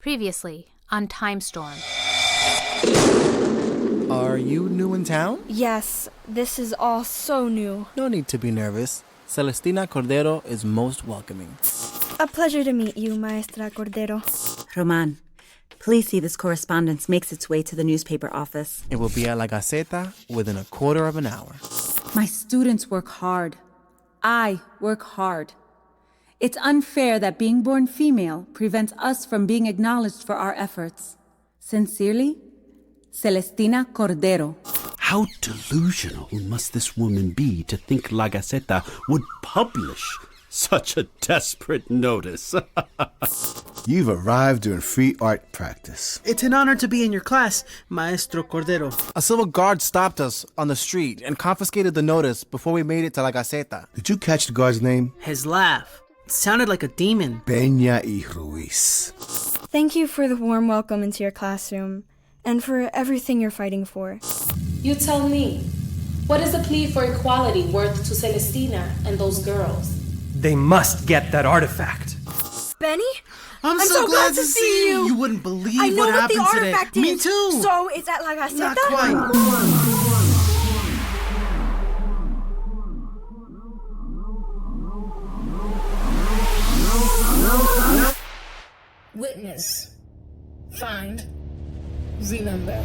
Previously on Timestorm. Are you new in town? Yes, this is all so new. No need to be nervous. Celestina Cordero is most welcoming. A pleasure to meet you, Maestra Cordero. Román, please see this correspondence makes its way to the newspaper office. It will be at La Gaceta within a quarter of an hour. My students work hard. I work hard. It's unfair that being born female prevents us from being acknowledged for our efforts. Sincerely, Celestina Cordero. How delusional must this woman be to think La Gaceta would publish such a desperate notice? You've arrived during free art practice. It's an honor to be in your class, Maestro Cordero. A civil guard stopped us on the street and confiscated the notice before we made it to La Gaceta. Did you catch the guard's name? His laugh. It sounded like a demon. Peña y Ruiz. Thank you for the warm welcome into your classroom, and for everything you're fighting for. You tell me, what is the plea for equality worth to Celestina and those girls? They must get that artifact. Benny? I'm so glad to see you. You wouldn't believe what happened today. I know what the artifact is. Me too. So, is that La Gaceta? Not quite. Witness. Find. Remember.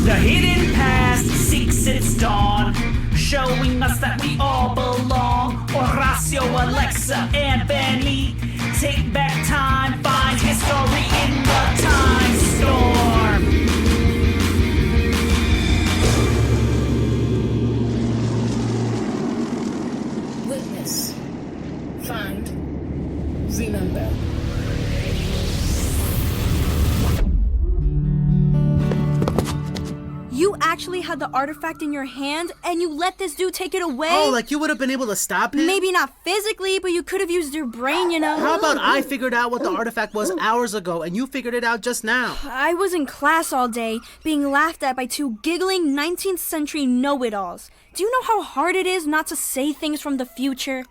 The hidden past seeks its dawn, showing us that we all belong. Horacio, Alexa, and Beni, take back time, find history in the time storm. Witness. Find. Remember. You actually had the artifact in your hand, and you let this dude take it away? Oh, like you would have been able to stop him? Maybe not physically, but you could have used your brain, you know? How about I figured out what the artifact was hours ago, and you figured it out just now? I was in class all day, being laughed at by two giggling 19th century know-it-alls. Do you know how hard it is not to say things from the future?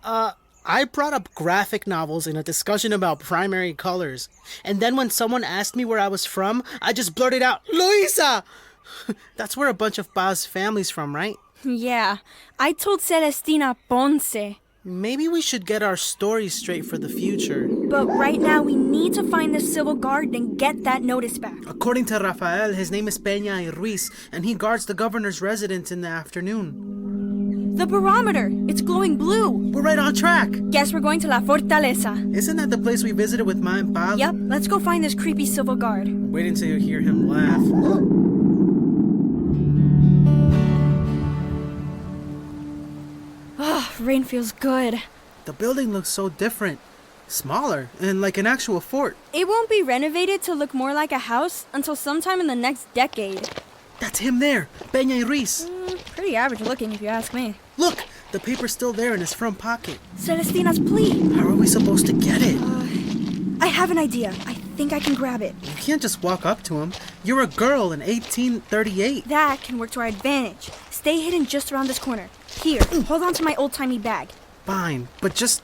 I brought up graphic novels in a discussion about primary colors. And then when someone asked me where I was from, I just blurted out, Luisa! That's where a bunch of Pa's family's from, right? Yeah, I told Celestina Ponce. Maybe we should get our stories straight for the future. But right now we need to find the civil guard and get that notice back. According to Rafael, his name is Peña y Ruiz, and he guards the governor's residence in the afternoon. The barometer! It's glowing blue! We're right on track! Guess we're going to La Fortaleza. Isn't that the place we visited with Ma and Pa? Yep, let's go find this creepy civil guard. Wait until you hear him laugh. Rain feels good. The building looks so different. Smaller, and like an actual fort. It won't be renovated to look more like a house until sometime in the next decade. That's him there, Peña y Ruiz. Pretty average looking if you ask me. Look, the paper's still there in his front pocket. Celestina's plea. How are we supposed to get it? I have an idea. I think I can grab it. You can't just walk up to him. You're a girl in 1838. That can work to our advantage. Stay hidden just around this corner. Here, hold on to my old-timey bag. Fine, but just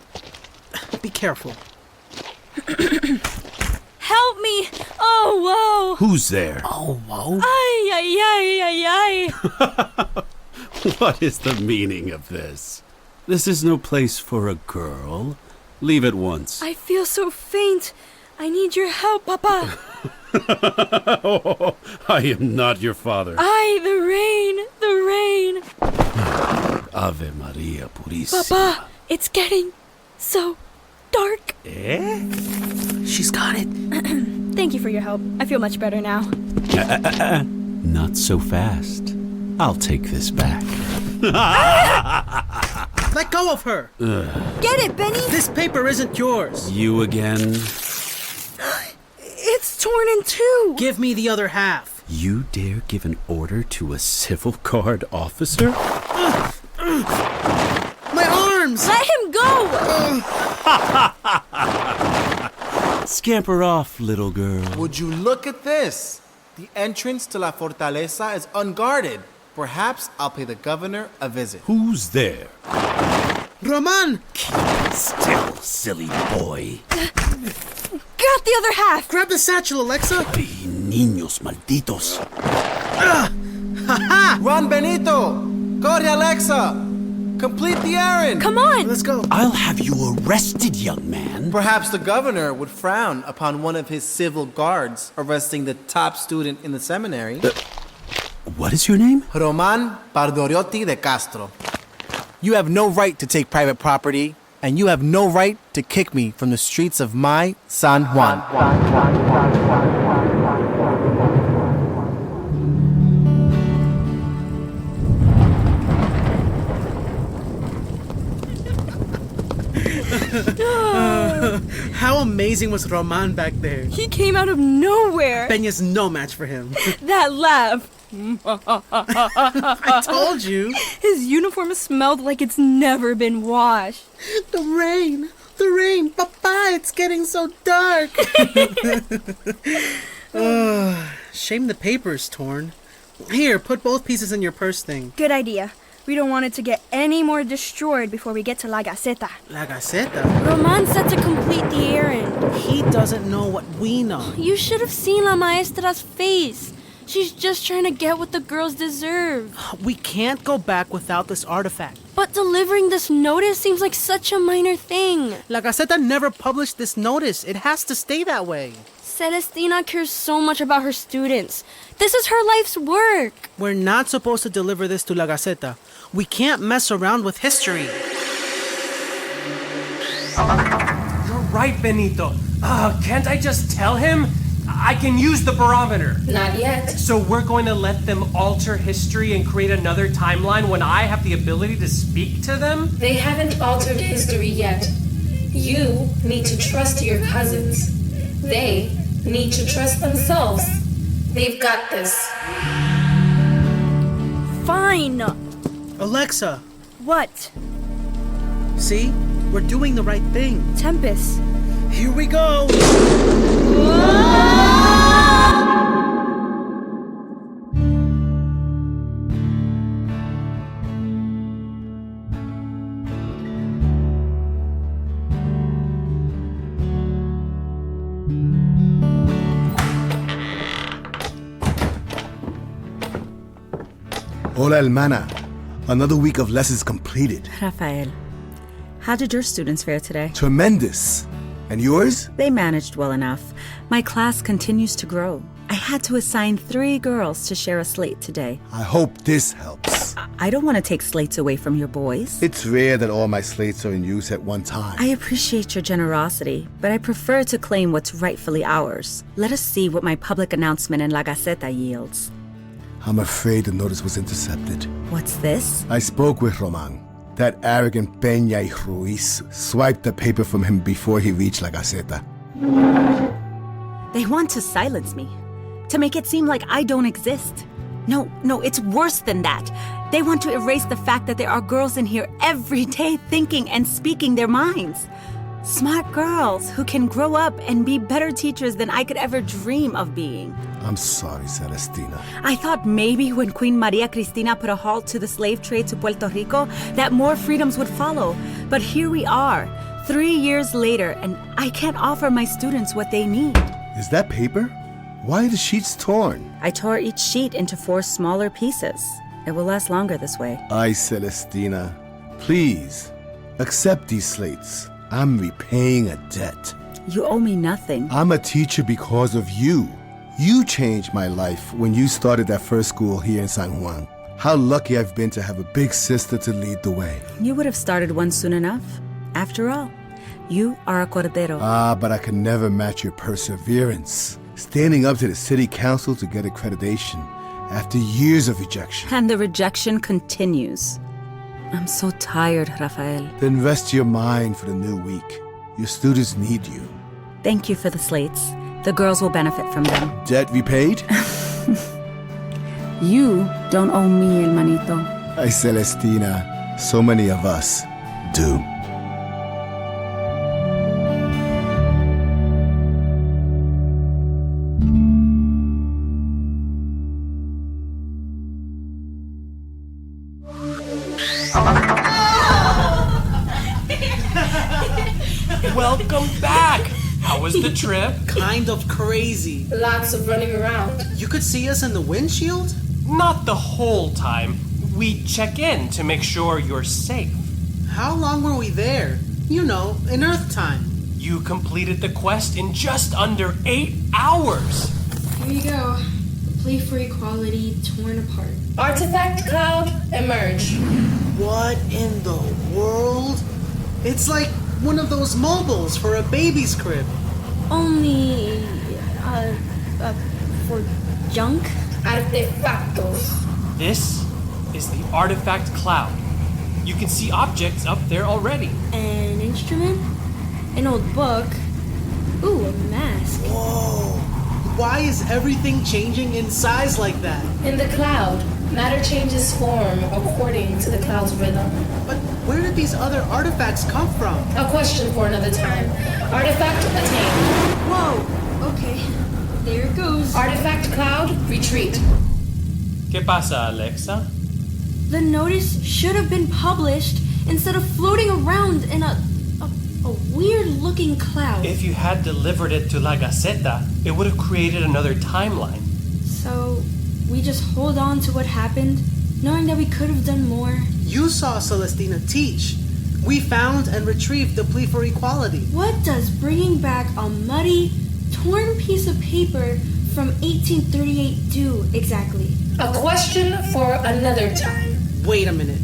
be careful. Help me! Oh, whoa! Who's there? Oh, whoa? Ay, ay, ay, ay, ay. What is the meaning of this? This is no place for a girl. Leave at once. I feel so faint. I need your help, Papa. Oh, I am not your father. Ay, the rain, the rain. Ave Maria Purissima. Papa, it's getting so dark. Eh? She's got it. Thank you for your help. I feel much better now. Not so fast. I'll take this back. Let go of her. Get it, Beni. This paper isn't yours. You again? It's torn in two. Give me the other half. You dare give an order to a civil guard officer? My arms! Let him go! Scamper off, little girl. Would you look at this? The entrance to La Fortaleza is unguarded. Perhaps I'll pay the governor a visit. Who's there? Román! Still, silly boy. Got the other half! Grab the satchel, Alexa! Ay, niños malditos. Run, Benito! Corre, Alexa! Complete the errand! Come on! Let's go. I'll have you arrested, young man. Perhaps the governor would frown upon one of his civil guards arresting the top student in the seminary. What is your name? Román Pardoriotti de Castro. You have no right to take private property, and you have no right to kick me from the streets of my San Juan. How amazing was Román back there? He came out of nowhere! Peña's no match for him. That laugh! I told you. His uniform smelled like it's never been washed. The rain. Papa, it's getting so dark. Shame the paper's torn. Here, put both pieces in your purse thing. Good idea. We don't want it to get any more destroyed before we get to La Gaceta. La Gaceta? Román said to complete the errand. He doesn't know what we know. You should have seen La Maestra's face. She's just trying to get what the girls deserve. We can't go back without this artifact. But delivering this notice seems like such a minor thing. La Gaceta never published this notice. It has to stay that way. Celestina cares so much about her students. This is her life's work. We're not supposed to deliver this to La Gaceta. We can't mess around with history. You're right, Benito. Can't I just tell him? I can use the barometer. Not yet. So we're going to let them alter history and create another timeline when I have the ability to speak to them? They haven't altered history yet. You need to trust your cousins. They need to trust themselves. They've got this. Fine. Alexa, What? see? We're doing the right thing. Tempest. Here we go. Hola, hermana. Another week of lessons completed. Rafael, how did your students fare today? Tremendous. And yours? They managed well enough. My class continues to grow. I had to assign 3 girls to share a slate today. I hope this helps. I don't want to take slates away from your boys. It's rare that all my slates are in use at one time. I appreciate your generosity, but I prefer to claim what's rightfully ours. Let us see what my public announcement in La Gaceta yields. I'm afraid the notice was intercepted. What's this? I spoke with Román. That arrogant Peña y Ruiz swiped the paper from him before he reached La Gaceta. They want to silence me, to make it seem like I don't exist. No, it's worse than that. They want to erase the fact that there are girls in here every day thinking and speaking their minds. Smart girls who can grow up and be better teachers than I could ever dream of being. I'm sorry, Celestina. I thought maybe when Queen Maria Cristina put a halt to the slave trade to Puerto Rico, that more freedoms would follow. But here we are, 3 years later, and I can't offer my students what they need. Is that paper? Why are the sheets torn? I tore each sheet into 4 smaller pieces. It will last longer this way. Ay, Celestina, please, accept these slates. I'm repaying a debt. You owe me nothing. I'm a teacher because of you. You changed my life when you started that first school here in San Juan. How lucky I've been to have a big sister to lead the way. You would have started one soon enough. After all, you are a Cordero. But I can never match your perseverance. Standing up to the city council to get accreditation after years of rejection. And the rejection continues. I'm so tired, Rafael. Then rest your mind for the new week. Your students need you. Thank you for the slates. The girls will benefit from them. Debt repaid? You don't owe me, hermanito. Ay, Celestina, so many of us do. Welcome back! How was the trip? Kind of crazy. Lots of running around. You could see us in the windshield? Not the whole time. We check in to make sure you're safe. How long were we there? You know, in Earth time. You completed the quest in just under 8 hours. Here you go. The plea for equality torn apart. Artifact cloud, emerge. What in the world? It's like one of those mobiles for a baby's crib. Only, for junk? Artefactos. This is the artifact cloud. You can see objects up there already. An instrument? An old book? Ooh, a mask. Whoa. Why is everything changing in size like that? In the cloud, matter changes form according to the cloud's rhythm. But where did these other artifacts come from? A question for another time. Artifact attained. Whoa, okay. There it goes. Artifact cloud, retreat. ¿Qué pasa, Alexa? The notice should have been published instead of floating around in a weird-looking cloud. If you had delivered it to La Gaceta, it would have created another timeline. So, we just hold on to what happened, knowing that we could have done more. You saw Celestina teach. We found and retrieved the plea for equality. What does bringing back a muddy, torn piece of paper from 1838 do exactly? A question for another time. Wait a minute.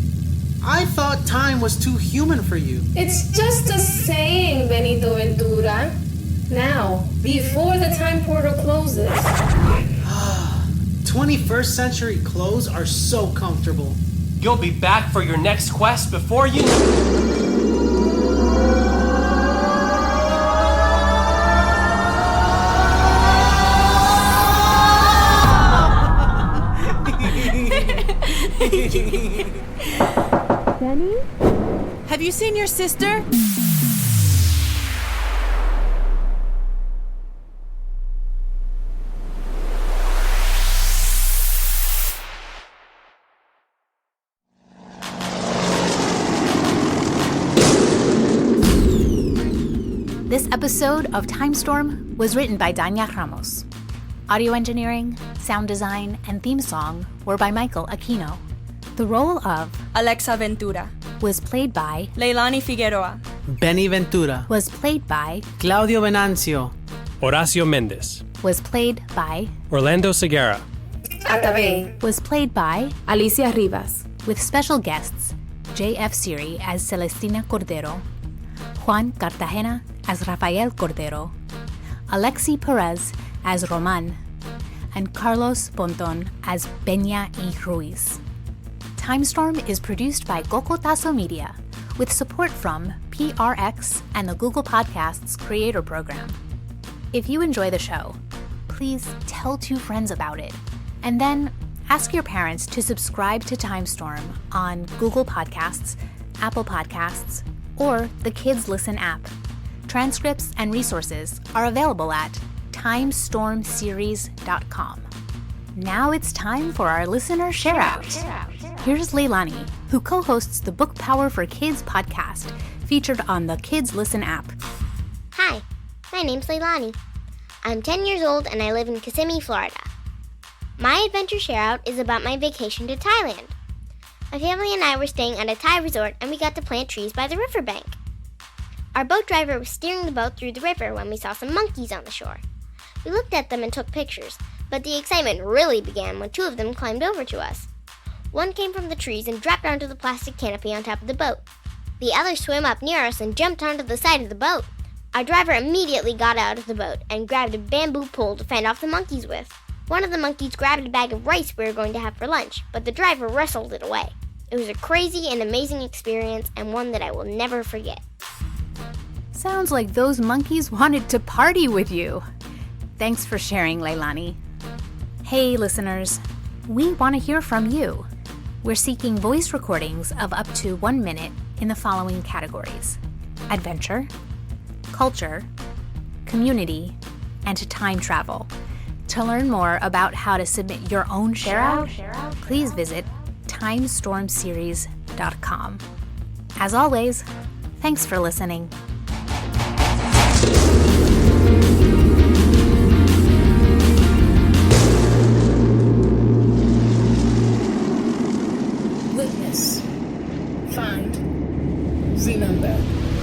I thought time was too human for you. It's just a saying, Benito Ventura. Now, before the time portal closes. 21st century clothes are so comfortable. You'll be back for your next quest before you... Beni? Have you seen your sister? This episode of Timestorm was written by Dania Ramos. Audio engineering, sound design, and theme song were by Michael Aquino. The role of Alexa Ventura was played by Leilany Figueroa. Beni Ventura was played by Claudio Venancio. Horacio Méndez was played by Orlando Segarra. Atabey was played by Alicia Rivas. with special guests J.F. Seary as Celestina Cordero, Juan Cartagena as Rafael Cordero, Alexis Pérez as Román, and Carlos Ponton as Peña y Ruiz. Timestorm is produced by Cocotazo Media, with support from PRX and the Google Podcasts Creator Program. If you enjoy the show, please tell 2 friends about it, and then ask your parents to subscribe to Timestorm on Google Podcasts, Apple Podcasts, or the Kids Listen app. Transcripts and resources are available at timestormseries.com. Now it's time for our listener share-out. Here's Leilany, who co-hosts the Book Power for Kids podcast, featured on the Kids Listen app. Hi, my name's Leilany. I'm 10 years old and I live in Kissimmee, Florida. My adventure share-out is about my vacation to Thailand. My family and I were staying at a Thai resort and we got to plant trees by the riverbank. Our boat driver was steering the boat through the river when we saw some monkeys on the shore. We looked at them and took pictures, but the excitement really began when 2 of them climbed over to us. One came from the trees and dropped onto the plastic canopy on top of the boat. The other swam up near us and jumped onto the side of the boat. Our driver immediately got out of the boat and grabbed a bamboo pole to fend off the monkeys with. One of the monkeys grabbed a bag of rice we were going to have for lunch, but the driver wrestled it away. It was a crazy and amazing experience and one that I will never forget. Sounds like those monkeys wanted to party with you. Thanks for sharing, Leilany. Hey, listeners, we want to hear from you. We're seeking voice recordings of up to 1 minute in the following categories: adventure, culture, community, and time travel. To learn more about how to submit your own share-out, please visit timestormseries.com. As always, thanks for listening. number.